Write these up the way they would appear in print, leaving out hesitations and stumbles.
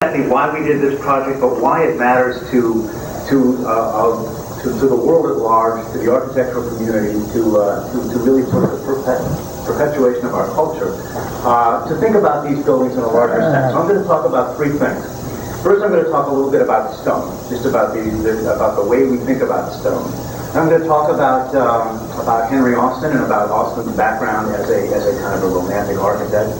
exactly why we did this project, but why it matters to the world at large, to the architectural community, to really sort of the perpetuation of our culture, to think about these buildings in a larger sense. So I'm going to talk about three things. First, I'm going to talk a little bit about stone, just about the way we think about stone. I'm going to talk about Henry Austin and about Austin's background as a kind of a romantic architect,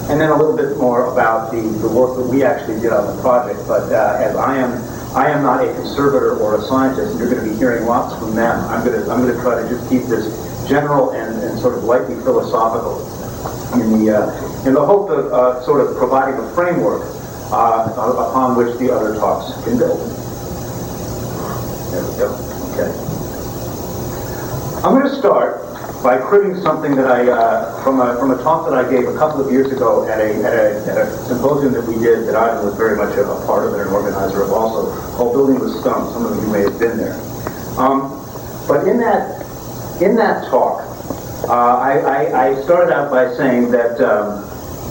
and then a little bit more about the work that we actually did on the project. But as I am not a conservator or a scientist, and you're going to be hearing lots from them, I'm going to try to just keep this general and sort of lightly philosophical in the hope of sort of providing a framework upon which the other talks can build. There we go. Okay. I'm going to start by cribbing something that from a talk that I gave a couple of years ago at a symposium that we did that Ivan was very much a part of and an organizer of also, called Building with Stone. Some of you may have been there. But in that talk, I started out by saying that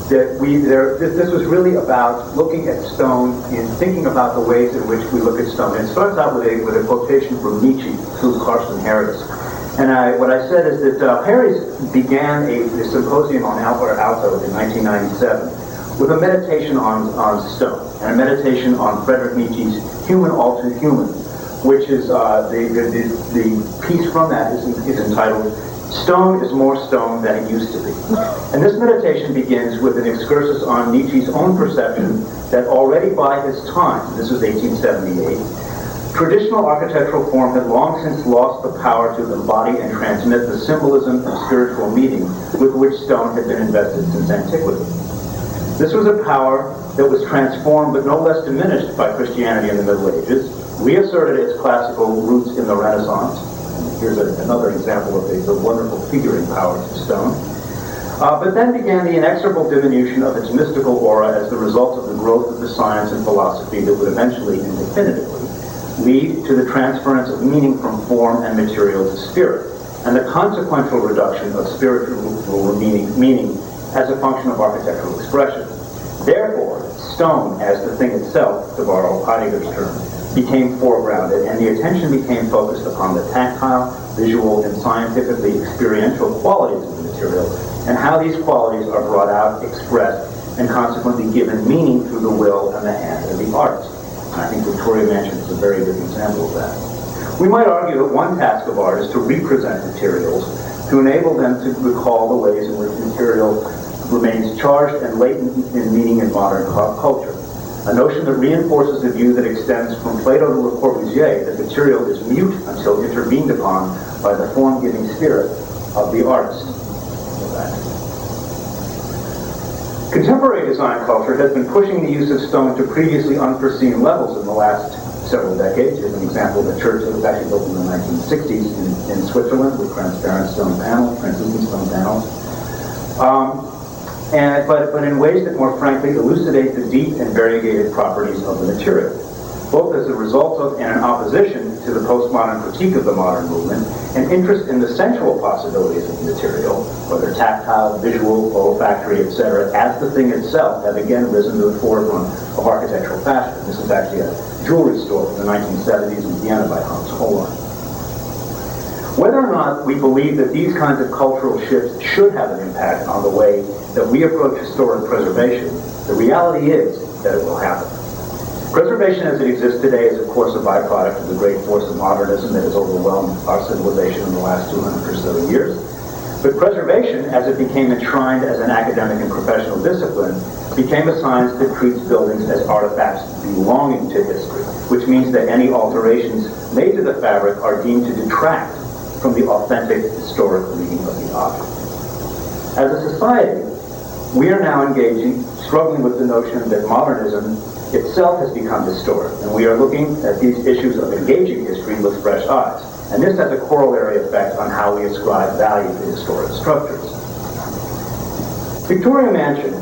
this was really about looking at stone and thinking about the ways in which we look at stone. And it starts out with a quotation from Nietzsche through Carsten Harris. And what I said is that Harris began a symposium on Alto in 1997 with a meditation on stone and a meditation on Friedrich Nietzsche's Human All Too Human, which is the piece from that is entitled Stone is More Stone Than It Used to Be. And this meditation begins with an excursus on Nietzsche's own perception that already by his time, this was 1878, traditional architectural form had long since lost the power to embody and transmit the symbolism and spiritual meaning with which stone had been invested since antiquity. This was a power that was transformed but no less diminished by Christianity in the Middle Ages, reasserted its classical roots in the Renaissance. Here's another example of the wonderful figuring powers of stone. But then began the inexorable diminution of its mystical aura as the result of the growth of the science and philosophy that would eventually and definitively lead to the transference of meaning from form and material to spirit, and the consequential reduction of spiritual meaning as a function of architectural expression. Therefore, stone as the thing itself, to borrow Heidegger's term, became foregrounded, and the attention became focused upon the tactile, visual, and scientifically experiential qualities of the material, and how these qualities are brought out, expressed, and consequently given meaning through the will and the hand of the artist. And I think Victoria Mansion is a very good example of that. We might argue that one task of art is to represent materials, to enable them to recall the ways in which material remains charged and latent in meaning in modern culture. A notion that reinforces the view that extends from Plato to Le Corbusier that material is mute until intervened upon by the form-giving spirit of the artist. Contemporary design culture has been pushing the use of stone to previously unforeseen levels in the last several decades. Here's an example of a church that was actually built in the 1960s in Switzerland with transparent stone panels, translucent stone panels. But in ways that more frankly elucidate the deep and variegated properties of the material, both as a result of and in opposition to the postmodern critique of the modern movement, and interest in the sensual possibilities of the material, whether tactile, visual, olfactory, etc., as the thing itself, have again risen to the forefront of architectural fashion. This is actually a jewelry store from the 1970s in Vienna by Hans Hollein. Whether or not we believe that these kinds of cultural shifts should have an impact on the way that we approach historic preservation, the reality is that it will happen. Preservation as it exists today is, of course, a byproduct of the great force of modernism that has overwhelmed our civilization in the last 200 or so years. But preservation, as it became enshrined as an academic and professional discipline, became a science that treats buildings as artifacts belonging to history, which means that any alterations made to the fabric are deemed to detract from the authentic historic meaning of the object. As a society, we are now struggling with the notion that modernism itself has become historic, and we are looking at these issues of engaging history with fresh eyes. And this has a corollary effect on how we ascribe value to historic structures. Victoria Mansion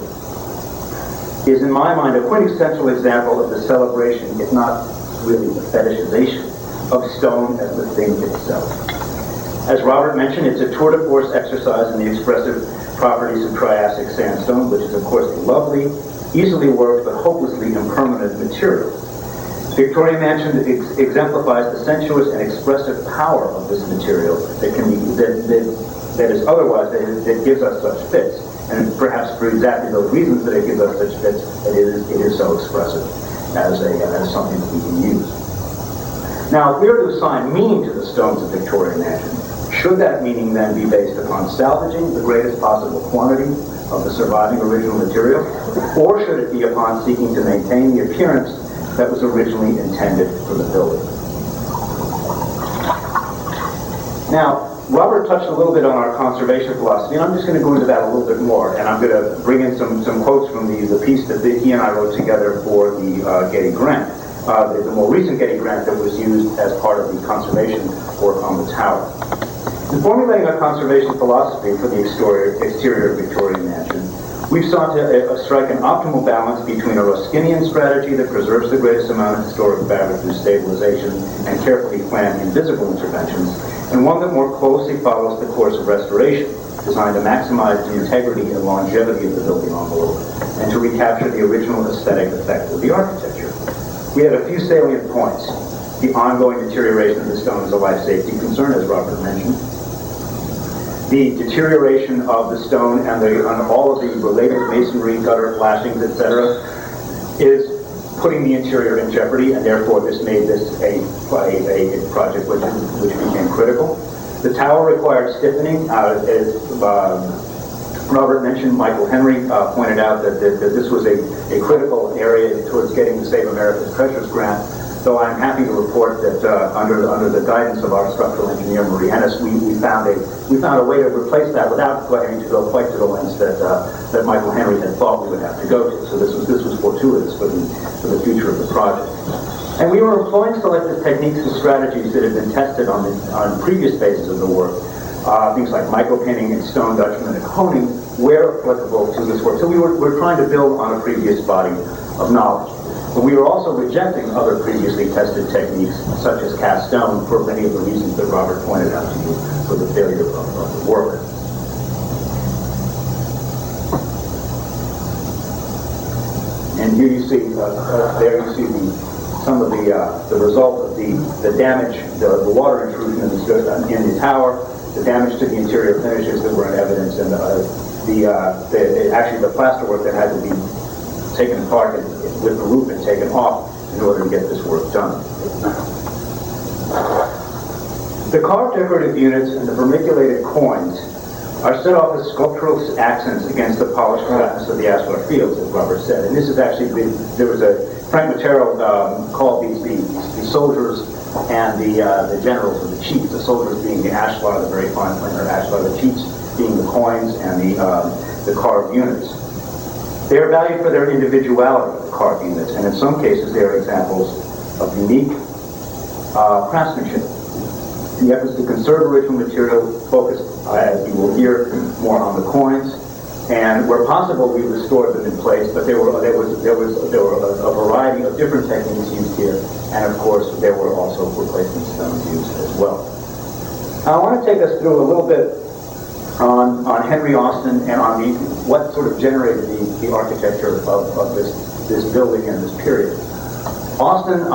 is, in my mind, a quintessential example of the celebration, if not really the fetishization, of stone as the thing itself. As Robert mentioned, it's a tour de force exercise in the expressive properties of Triassic sandstone, which is, of course, a lovely, easily worked but hopelessly impermanent material. Victoria Mansion exemplifies the sensuous and expressive power of this material that can be that is otherwise that gives us such fits, and perhaps for exactly those reasons that it gives us such fits, that it is so expressive as something that we can use. Now, if we were to assign meaning to the stones of Victoria Mansion, should that meaning then be based upon salvaging the greatest possible quantity of the surviving original material, or should it be upon seeking to maintain the appearance that was originally intended for the building? Now, Robert touched a little bit on our conservation philosophy, and I'm just going to go into that a little bit more, and I'm going to bring in some quotes from the piece that he and I wrote together for the Getty Grant, the more recent Getty Grant that was used as part of the conservation work on the tower. In formulating a conservation philosophy for the exterior of Victoria Mansion, we've sought to strike an optimal balance between a Ruskinian strategy that preserves the greatest amount of historic fabric through stabilization and carefully planned invisible interventions, and one that more closely follows the course of restoration, designed to maximize the integrity and longevity of the building envelope, and to recapture the original aesthetic effect of the architecture. We had a few salient points. The ongoing deterioration of the stone is a life safety concern, as Robert mentioned. The deterioration of the stone and all of the related masonry, gutter, flashings, etc., is putting the interior in jeopardy, and therefore this made this a project which became critical. The tower required stiffening. As Robert mentioned, Michael Henry pointed out that this was a critical area towards getting the Save America's Treasures grant. So I'm happy to report that under the guidance of our structural engineer Marie Ennis, we found a way to replace that without having to go quite to the lengths that Michael Henry had thought we would have to go to. So this was fortuitous for the future of the project. And we were employing selective techniques and strategies that had been tested on previous phases of the work. Things like micropinning and stone Dutchman and honing where applicable to this work. So we're trying to build on a previous body of knowledge. But we were also rejecting other previously tested techniques, such as cast stone, for many of the reasons that Robert pointed out to you for the failure of the work. And here you see, some of the result of the damage, the water intrusion in the tower, the damage to the interior finishes that were in evidence, and actually the plasterwork that had to be taken apart with the roof and taken off in order to get this work done. The carved decorative units and the vermiculated coins are set off as sculptural accents against the polished flatness of the ashlar fields, as Robert said. And this is actually, there was Frank Matero called the soldiers and the generals, or the chiefs, the soldiers being the ashlar, the very fine planar ashlar, the chiefs being the coins and the carved units. They are valued for their individuality, the carved units, and in some cases they are examples of unique craftsmanship. The efforts to conserve original material focused, as you will hear, more on the coins, and where possible we restored them in place, but there were a variety of different techniques used here, and of course there were also replacement stones used as well. Now, I want to take us through a little bit on Henry Austin and on what sort of generated the architecture of this building and this period. Austin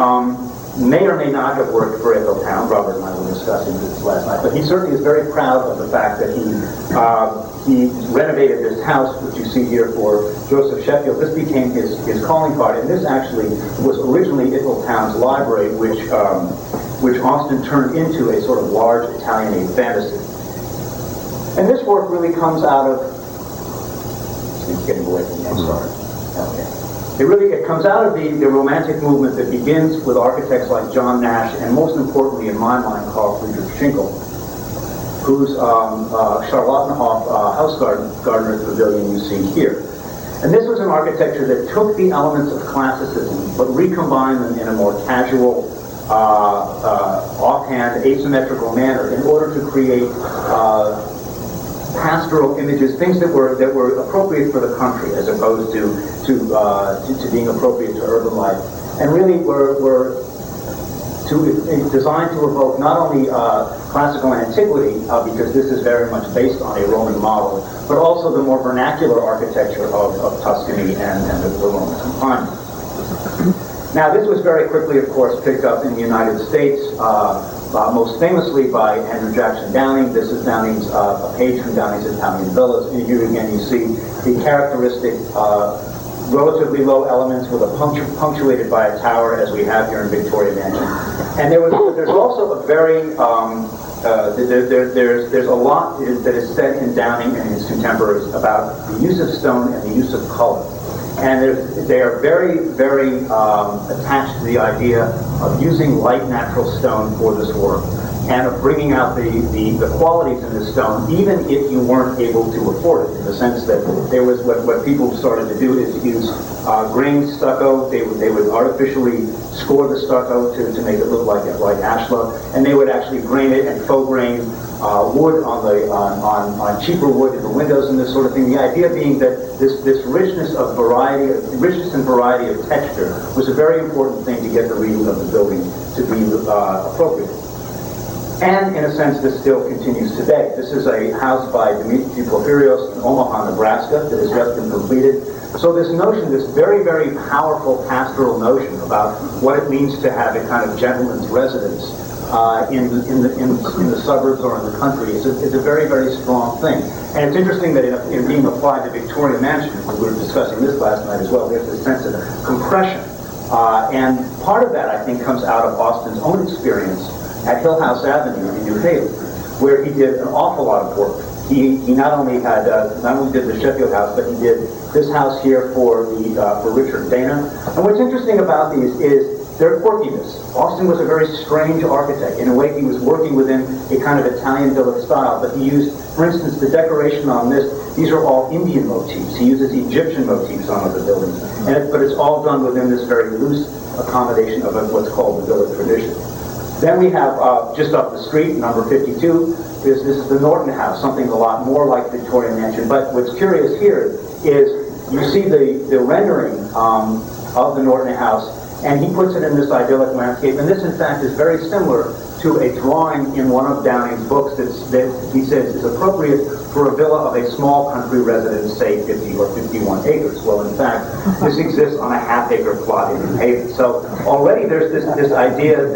may or may not have worked for Echo Town. Robert and I were discussing this last night, but he certainly is very proud of the fact that he renovated this house, which you see here, for Joseph Sheffield. This became his calling card, and this actually was originally Echo Town's library, which Austin turned into a sort of large Italianate fantasy. And this work really comes out of, it's getting away from me, I'm sorry. Okay. It comes out of the romantic movement that begins with architects like John Nash, and most importantly in my mind, Carl Friedrich Schinkel, whose Charlottenhof house gardener's pavilion you see here. And this was an architecture that took the elements of classicism, but recombined them in a more casual, offhand, asymmetrical manner in order to create pastoral images, things that were appropriate for the country as opposed to being appropriate to urban life, and really were designed to evoke not only classical antiquity, because this is very much based on a Roman model, but also the more vernacular architecture of Tuscany and the Roman Campagna. Now, this was very quickly, of course, picked up in the United States, most famously by Andrew Jackson Downing. This is Downing's, a page from Downing's Italian Villas. And here again you see the characteristic relatively low elements with a punctuated by a tower, as we have here in Victoria Mansion. And there's also a very, there's a lot that is said in Downing and his contemporaries about the use of stone and the use of color. And they are very, very attached to the idea of using light natural stone for this work, and of bringing out the qualities in the stone, even if you weren't able to afford it, in the sense that there was what people started to do is to use grain stucco. They would artificially score the stucco to make it look like ashlar, and they would actually grain it and faux grain wood on cheaper wood in the windows and this sort of thing. The idea being that this richness and variety of texture was a very important thing to get the reading of the building to be appropriate. And in a sense, this still continues today. This is a house by Dimitri Porphyrios in Omaha, Nebraska, that has just been completed. So this notion, this very, very powerful pastoral notion about what it means to have a kind of gentleman's residence in the suburbs or in the country is a very, very strong thing. And it's interesting that in being applied to Victoria Mansion, we were discussing this last night as well, there's this sense of compression. And part of that, I think, comes out of Austin's own experience at Hill House Avenue in New Haven, where he did an awful lot of work. He not only did the Sheffield House, but he did this house here for Richard Dana. And what's interesting about these is their quirkiness. Austin was a very strange architect. In a way, he was working within a kind of Italian Villa style, but he used, for instance, the decoration on this. These are all Indian motifs. He uses Egyptian motifs on other buildings, but it's all done within this very loose accommodation of what's called the Villa tradition. Then we have, just up the street, number 52, this is the Norton House, something a lot more like Victoria Mansion. But what's curious here is you see the rendering of the Norton House, and he puts it in this idyllic landscape. And this, in fact, is very similar to a drawing in one of Downing's books that he says is appropriate for a villa of a small country residence, say 50 or 51 acres. Well, in fact, this exists on a half-acre plot in New Haven. So already there's this idea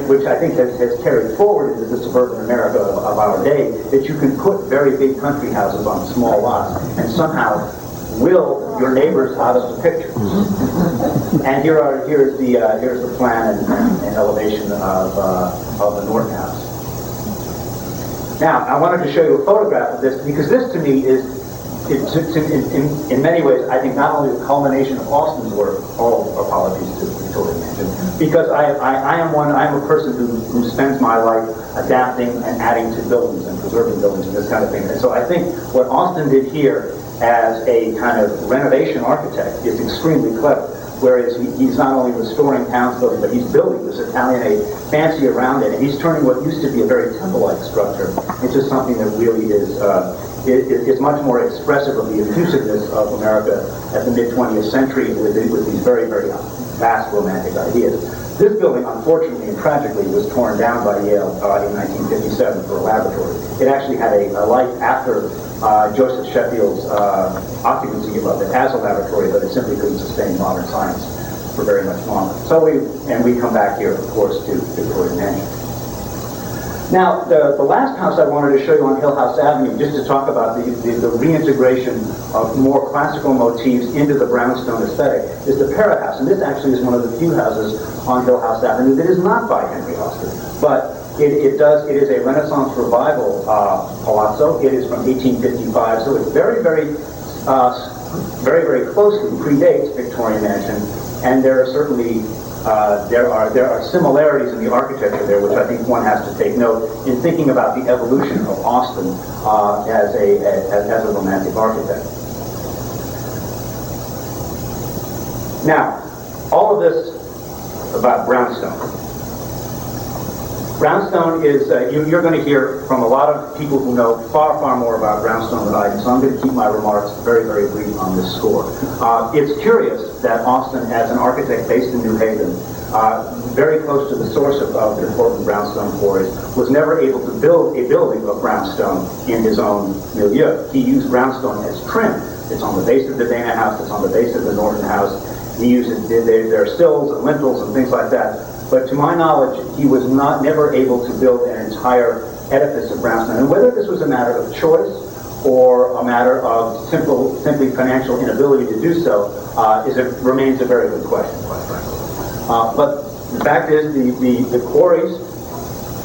which I think has carried forward into the suburban America of our day, that you can put very big country houses on small lots and somehow will your neighbors out of the picture. And here's the plan and elevation of the Norton House. Now, I wanted to show you a photograph of this, because this to me is, in many ways, I think not only the culmination of Austin's work, all apologies to Victoria Mansion, because I am a person who spends my life adapting and adding to buildings and preserving buildings and this kind of thing. And so I think what Austin did here as a kind of renovation architect is extremely clever. Whereas he's not only restoring town buildings, but he's building this Italianate fancy around it, and he's turning what used to be a very temple-like structure into something that really is much more expressive of the effusiveness of America at the mid-20th century with these very, very vast romantic ideas. This building, unfortunately and tragically, was torn down by Yale in 1957 for a laboratory. It actually had a life after Joseph Sheffield's occupancy of it as a laboratory, but it simply couldn't sustain modern science for very much longer. So we come back here, of course, to Victoria Mansion. Now, the last house I wanted to show you on Hill House Avenue, just to talk about the reintegration of more classical motifs into the brownstone aesthetic, is the Parrott House. And this actually is one of the few houses on Hill House Avenue that is not by Henry Austin. But it is a Renaissance revival palazzo. It is from 1855, so it very, very closely predates Victoria Mansion, and there are certainly there are similarities in the architecture there, which I think one has to take note in thinking about the evolution of Austin as a romantic architect. Now, all of this about brownstone. Brownstone is, you're going to hear from a lot of people who know far, far more about brownstone than I do, so I'm going to keep my remarks very, very brief on this score. It's curious that Austin, as an architect based in New Haven, very close to the source of the Portland brownstone quarries, was never able to build a building of brownstone in his own milieu. He used brownstone as trim. It's on the base of the Dana House, it's on the base of the Norton House. He uses, there are sills and lintels and things like that. But to my knowledge, he was never able to build an entire edifice of brownstone. And whether this was a matter of choice or a matter of simply financial inability to do so, remains a very good question, quite frankly. But the fact is, the quarries,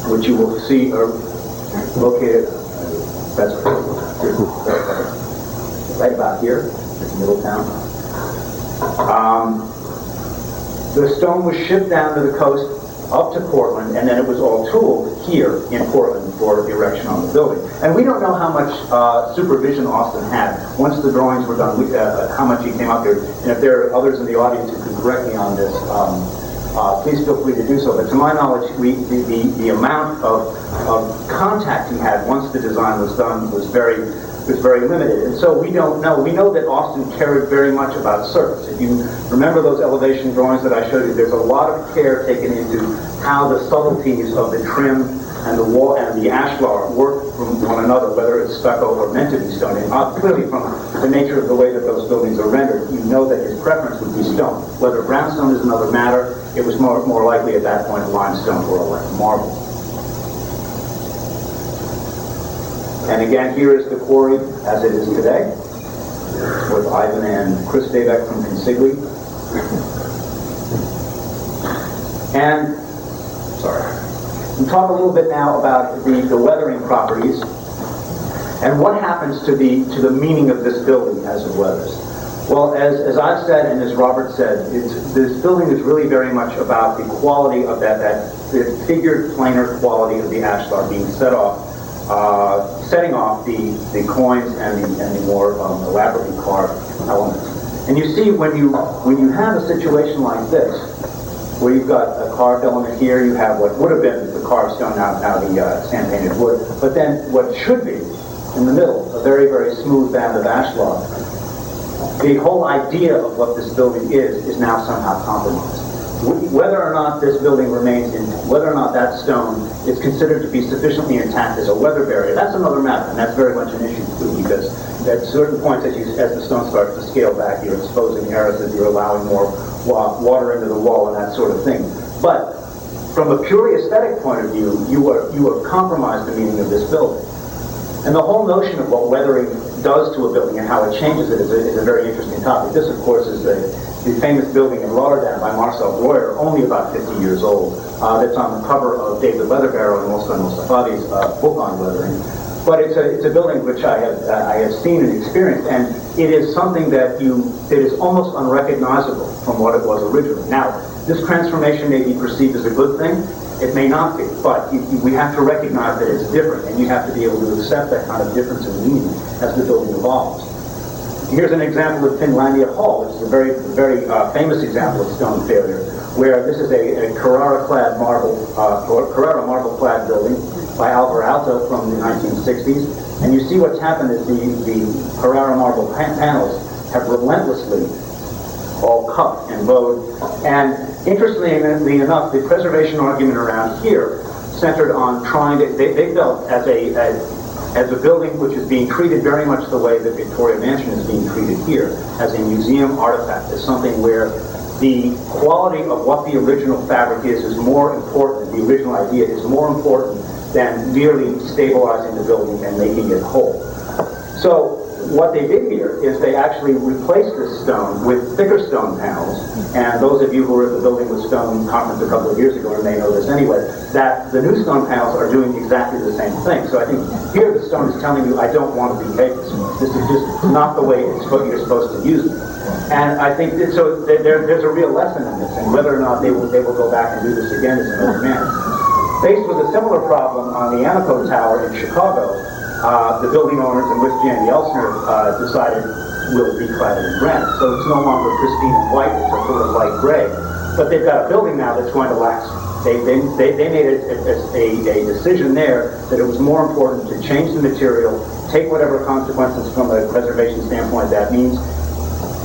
which you will see are located, right about here, in Middletown. The stone was shipped down to the coast up to Portland, and then it was all tooled here in Portland for erection on the building. And we don't know how much supervision Austin had once the drawings were done, how much he came up here. And if there are others in the audience who can correct me on this, please feel free to do so. But to my knowledge, the amount of contact he had once the design was done was very limited. And so we don't know. We know that Austin cared very much about surface. If you remember those elevation drawings that I showed you, there's a lot of care taken into how the subtleties of the trim and the wall and the ashlar work from one another, whether it's stucco or meant to be stone. And clearly from the nature of the way that those buildings are rendered, you know that his preference would be stone. Whether brownstone is another matter, it was more likely at that point limestone or marble. And again, here is the quarry as it is today, with Ivan and Chris Dabeck from Consigli. And, we'll talk a little bit now about the weathering properties and what happens to the meaning of this building as it weathers. Well, as I've said and as Robert said, this building is really very much about the quality of the figured planar quality of the ashlar being setting off the coins and the more elaborately carved elements. And you see, when you have a situation like this, where you've got a carved element here, you have what would have been the carved stone, now the sand-painted wood, but then what should be in the middle, a very, very smooth band of ashlar. The whole idea of what this building is now somehow compromised. Whether or not this building remains in, whether or not that stone is considered to be sufficiently intact as a weather barrier, that's another matter, and that's very much an issue too, because at certain points as the stone starts to scale back, you're exposing terraces, you're allowing more water into the wall and that sort of thing. But from a purely aesthetic point of view, you have compromised the meaning of this building. And the whole notion of what weathering does to a building and how it changes it is a very interesting topic. This, of course, is the famous building in Rotterdam by Marcel Breuer, only about 50 years old, that's on the cover of David Leatherbarrow and Mostan Mostafavi's book on weathering. But it's a building which I have seen and experienced, and it is something that is almost unrecognizable from what it was originally. Now, this transformation may be perceived as a good thing. It may not be, but we have to recognize that it's different, and you have to be able to accept that kind of difference in meaning as the building evolves. Here's an example of Finlandia Hall, which is a very, very famous example of stone failure, where this is a Carrara marble-clad building by Alvarado from the 1960s, and you see what's happened is the Carrara marble panels have relentlessly all cut and bowed, and interestingly enough, the preservation argument around here centered on trying to, they felt as a building which is being treated very much the way that Victoria Mansion is being treated here, as a museum artifact, as something where the quality of what the original fabric is more important, the original idea is more important than merely stabilizing the building and making it whole. So what they did here is they actually replaced this stone with thicker stone panels, and those of you who were at the Building with Stone conference a couple of years ago may know this anyway, that the new stone panels are doing exactly the same thing. So I think here the stone is telling you, I don't want to behave this way. This is just not the way you're supposed to use it. And I think that, so there's a real lesson in this, and whether or not they will go back and do this again is another matter. Faced with a similar problem on the Anaco Tower in Chicago, the building owners, and with Jan Yelsner, decided we'll reclad it in granite. So it's no longer pristine and white, it's a sort of light gray. But they've got a building now that's going to last. They made a decision there that it was more important to change the material, take whatever consequences from a preservation standpoint that means,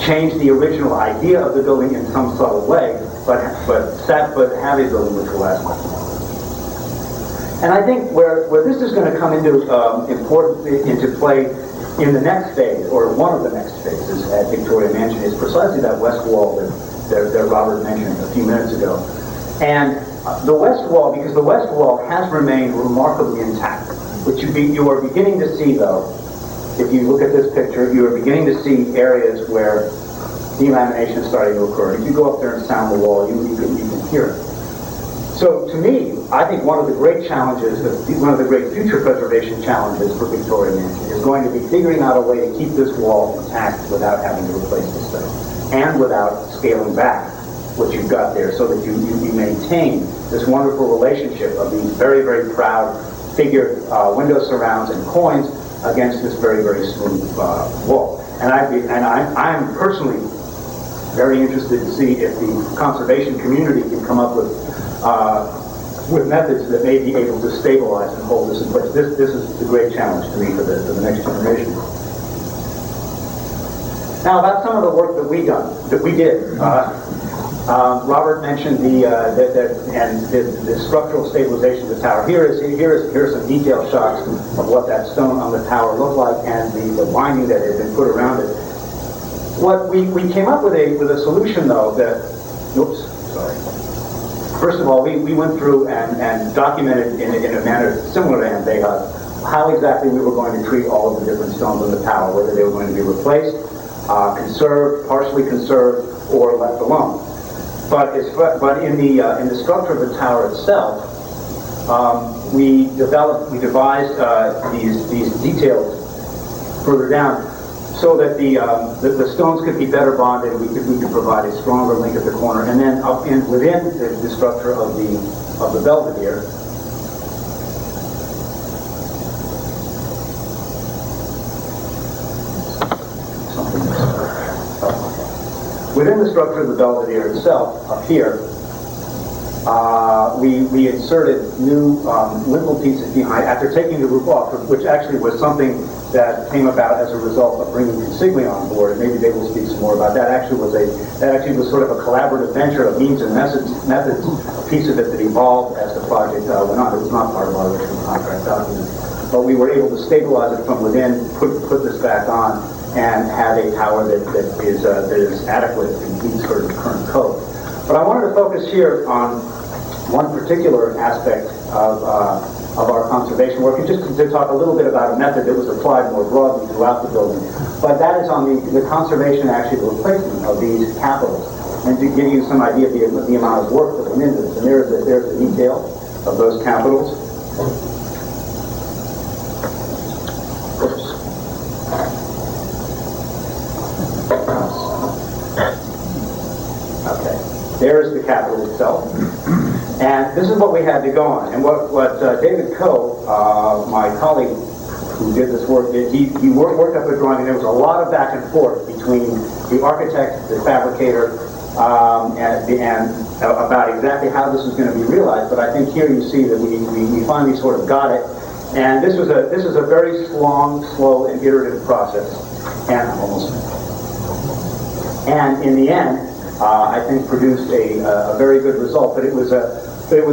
change the original idea of the building in some subtle way, but have a building which will last much longer. And I think where this is going to come into into play in the next phase, or one of the next phases at Victoria Mansion, is precisely that west wall that Robert mentioned a few minutes ago. And the west wall, because the west wall has remained remarkably intact. What you are beginning to see, though, if you look at this picture, you are beginning to see areas where delamination is starting to occur. If you go up there and sound the wall, you can hear it. So to me, I think one of the great challenges, one of the great future preservation challenges for Victoria Mansion is going to be figuring out a way to keep this wall intact without having to replace the stone, and without scaling back what you've got there, so that you maintain this wonderful relationship of these very, very proud figured window surrounds and coins against this very, very smooth wall. And I'm personally very interested to see if the conservation community can come up with methods that may be able to stabilize and hold this in place. This is the great challenge to me for the next generation. Now, about some of the work that we did. Robert mentioned the structural stabilization of the tower. Here are some detailed shots of what that stone on the tower looked like, and the binding that had been put around it. What we came up with a solution, though, that, oops, sorry. First of all, we went through and documented in a manner similar to Andeja how exactly we were going to treat all of the different stones on the tower, whether they were going to be replaced, conserved, partially conserved, or left alone. But in the structure of the tower itself, we devised these details further down, so that the stones could be better bonded. We could provide a stronger link at the corner, and then within the structure of the Belvedere, within the structure of the Belvedere itself, up here, we inserted new lintel pieces behind, after taking the roof off, which actually was something that came about as a result of bringing Fixler on board. And maybe they will speak some more about that. That actually was sort of a collaborative venture of means and methods, a piece of it that evolved as the project went on. It was not part of our original contract document, but we were able to stabilize it from within, put this back on, and have a tower that is adequate and meets sort of the current code. But I wanted to focus here on one particular aspect of our conservation work, and just to talk a little bit about a method that was applied more broadly throughout the building. But that is on the conservation, actually, the replacement of these capitals, and to give you some idea of the amount of work that went into this. And there's the detail of those capitals. There's the capital itself. And this is what we had to go on. And what David Coe, my colleague who did this work, he worked up a drawing, and there was a lot of back and forth between the architect, the fabricator, and about exactly how this was going to be realized. But I think here you see that we finally sort of got it. And this was a very long, slow, and iterative process. And in the end, I think produced a very good result. But it was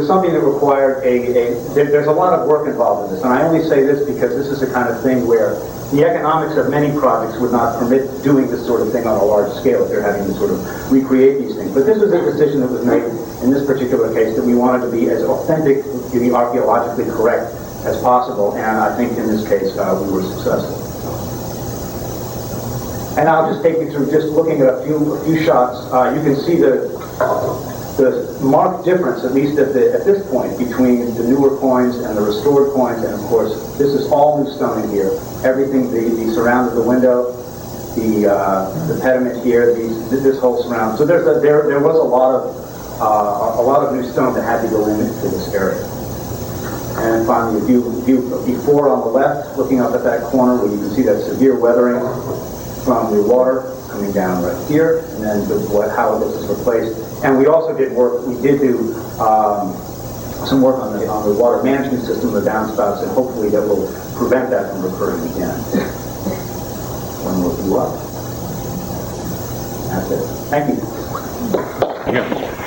something that required there's a lot of work involved in this. And I only say this because this is the kind of thing where the economics of many projects would not permit doing this sort of thing on a large scale if they're having to sort of recreate these things. But this was a decision that was made in this particular case, that we wanted to be as authentic, to be archaeologically correct as possible. And I think in this case, we were successful. And I'll just take you through, just looking at a few shots. You can see the marked difference, at least at this point, between the newer coins and the restored coins. And of course, this is all new stone in here. Everything, the surround of the window, the pediment here, this whole surround. So there was a lot of new stone that had to go into this area. And finally, a view before on the left, looking up at that corner where you can see that severe weathering from the water coming down right here, and then how this is replaced. And we also did work. We did do some work on the water management system, the downspouts, and hopefully that will prevent that from recurring again. One more view up. That's it. Thank you. Yeah.